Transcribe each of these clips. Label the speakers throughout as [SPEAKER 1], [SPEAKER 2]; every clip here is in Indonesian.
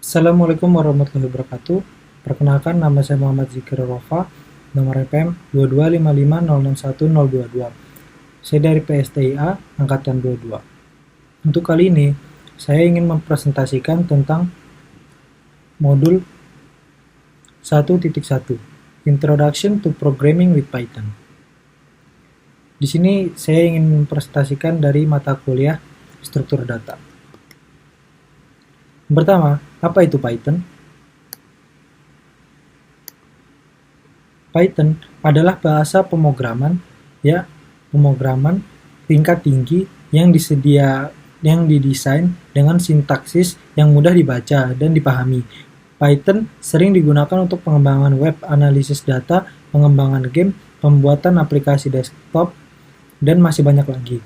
[SPEAKER 1] Assalamualaikum warahmatullahi wabarakatuh. Perkenalkan, nama saya Muhammad Zikir Rofa, nomor EPM 2255061022. Saya dari PSTIA angkatan 22. Untuk kali ini, saya ingin mempresentasikan tentang modul 1.1, Introduction to Programming with Python. Di sini saya ingin mempresentasikan dari mata kuliah struktur data. Pertama, apa itu Python? Python adalah bahasa pemrograman tingkat tinggi yang didesain dengan sintaksis yang mudah dibaca dan dipahami. Python sering digunakan untuk pengembangan web, analisis data, pengembangan game, pembuatan aplikasi desktop, dan masih banyak lagi.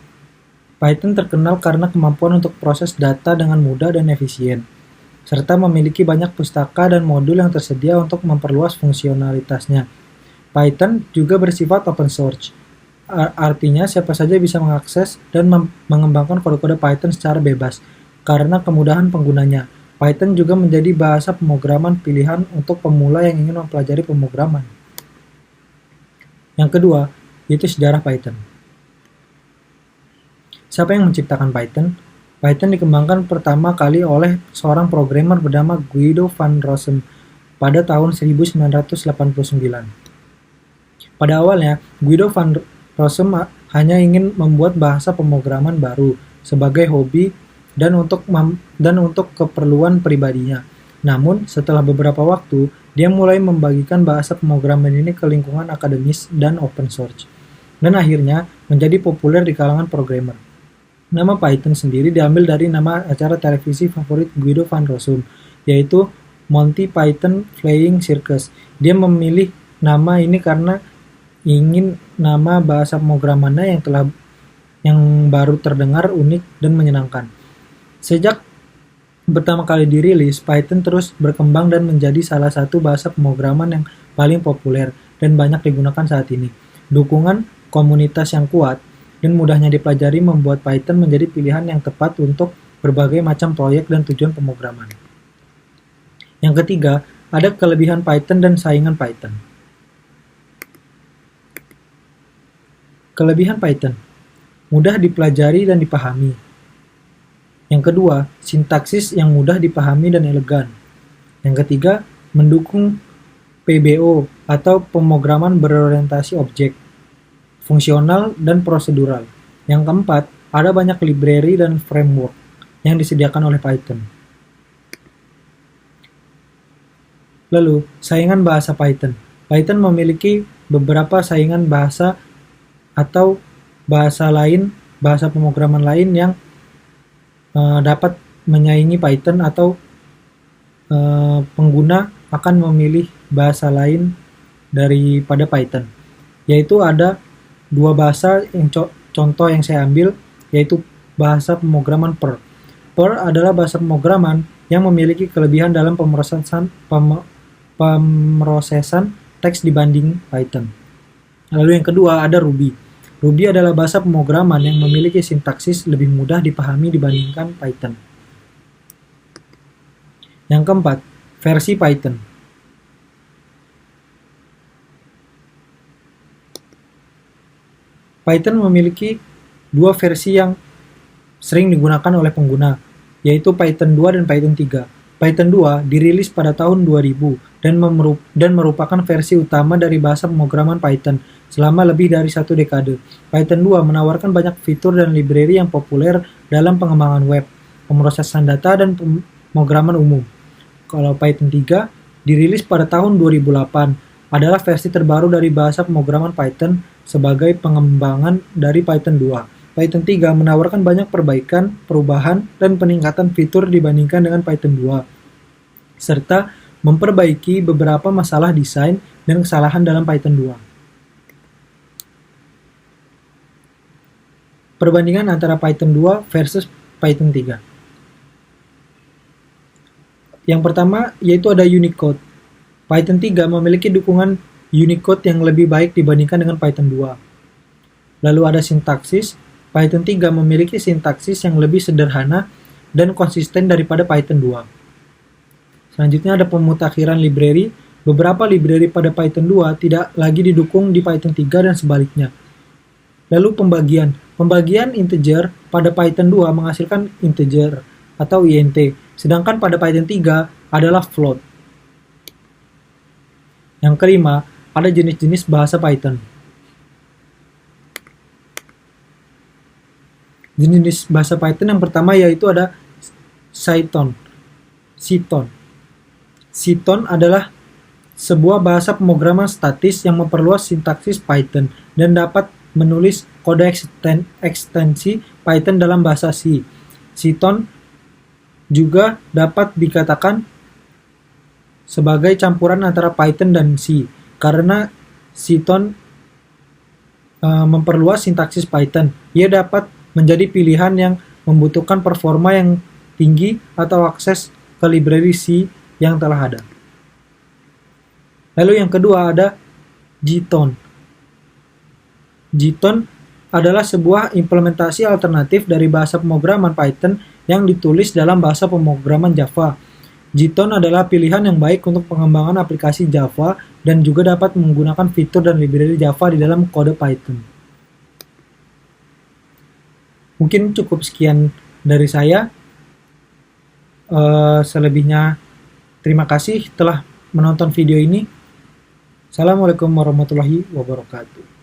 [SPEAKER 1] Python terkenal karena kemampuan untuk proses data dengan mudah dan efisien, serta memiliki banyak pustaka dan modul yang tersedia untuk memperluas fungsionalitasnya. Python juga bersifat open source, artinya siapa saja bisa mengakses dan mengembangkan kode-kode Python secara bebas. Karena kemudahan penggunanya, Python juga menjadi bahasa pemrograman pilihan untuk pemula yang ingin mempelajari pemrograman. Yang kedua, yaitu sejarah Python. Siapa yang menciptakan Python? Python dikembangkan pertama kali oleh seorang programmer bernama Guido van Rossum pada tahun 1989. Pada awalnya, Guido van Rossum hanya ingin membuat bahasa pemrograman baru sebagai hobi dan untuk keperluan pribadinya. Namun, setelah beberapa waktu, dia mulai membagikan bahasa pemrograman ini ke lingkungan akademis dan open source, dan akhirnya menjadi populer di kalangan programmer. Nama Python sendiri diambil dari nama acara televisi favorit Guido van Rossum, yaitu Monty Python Flying Circus. Dia memilih nama ini karena ingin nama bahasa pemrogramannya yang baru terdengar unik dan menyenangkan. Sejak pertama kali dirilis, Python terus berkembang dan menjadi salah satu bahasa pemrograman yang paling populer dan banyak digunakan saat ini. Dukungan komunitas yang kuat dan mudahnya dipelajari membuat Python menjadi pilihan yang tepat untuk berbagai macam proyek dan tujuan pemrograman. Yang ketiga, ada kelebihan Python dan saingan Python. Kelebihan Python: mudah dipelajari dan dipahami. Yang kedua, sintaksis yang mudah dipahami dan elegan. Yang ketiga, mendukung PBO atau pemrograman berorientasi objek, fungsional dan prosedural. Yang keempat, ada banyak library dan framework yang disediakan oleh Python. Lalu, saingan bahasa Python. Python memiliki beberapa saingan bahasa atau bahasa pemrograman lain yang dapat menyaingi Python, atau pengguna akan memilih bahasa lain daripada Python. Yaitu ada dua bahasa yang contoh yang saya ambil, yaitu bahasa pemrograman Perl. Perl adalah bahasa pemrograman yang memiliki kelebihan dalam pemrosesan teks dibanding Python. Lalu yang kedua ada Ruby. Ruby adalah bahasa pemrograman yang memiliki sintaksis lebih mudah dipahami dibandingkan Python. Yang keempat, versi Python. Python memiliki dua versi yang sering digunakan oleh pengguna, yaitu Python 2 dan Python 3. Python 2 dirilis pada tahun 2000 dan merupakan versi utama dari bahasa pemrograman Python selama lebih dari 1 dekade. Python 2 menawarkan banyak fitur dan library yang populer dalam pengembangan web, pemrosesan data, dan pemrograman umum. Kalau Python 3 dirilis pada tahun 2008, adalah versi terbaru dari bahasa pemrograman Python sebagai pengembangan dari Python 2. Python 3 menawarkan banyak perbaikan, perubahan, dan peningkatan fitur dibandingkan dengan Python 2, serta memperbaiki beberapa masalah desain dan kesalahan dalam Python 2. Perbandingan antara Python 2 versus Python 3. Yang pertama yaitu ada Unicode. Python 3 memiliki dukungan Unicode yang lebih baik dibandingkan dengan Python 2. Lalu ada sintaksis. Python 3 memiliki sintaksis yang lebih sederhana dan konsisten daripada Python 2. Selanjutnya ada pemutakhiran library. Beberapa library pada Python 2 tidak lagi didukung di Python 3 dan sebaliknya. Lalu pembagian. Pembagian integer pada Python 2 menghasilkan integer atau int, sedangkan pada Python 3 adalah float. Yang kelima, ada jenis-jenis bahasa Python. Jenis bahasa Python yang pertama yaitu ada Cython. Cython adalah sebuah bahasa pemrograman statis yang memperluas sintaksis Python dan dapat menulis kode ekstensi Python dalam bahasa C. Cython juga dapat dikatakan sebagai campuran antara Python dan C, karena Cython memperluas sintaksis Python. Ia dapat menjadi pilihan yang membutuhkan performa yang tinggi atau akses ke library C yang telah ada. Lalu yang kedua ada Jython. Jython adalah sebuah implementasi alternatif dari bahasa pemrograman Python yang ditulis dalam bahasa pemrograman Java. Jython adalah pilihan yang baik untuk pengembangan aplikasi Java dan juga dapat menggunakan fitur dan library Java di dalam kode Python. Mungkin cukup sekian dari saya. Selebihnya terima kasih telah menonton video ini. Assalamualaikum warahmatullahi wabarakatuh.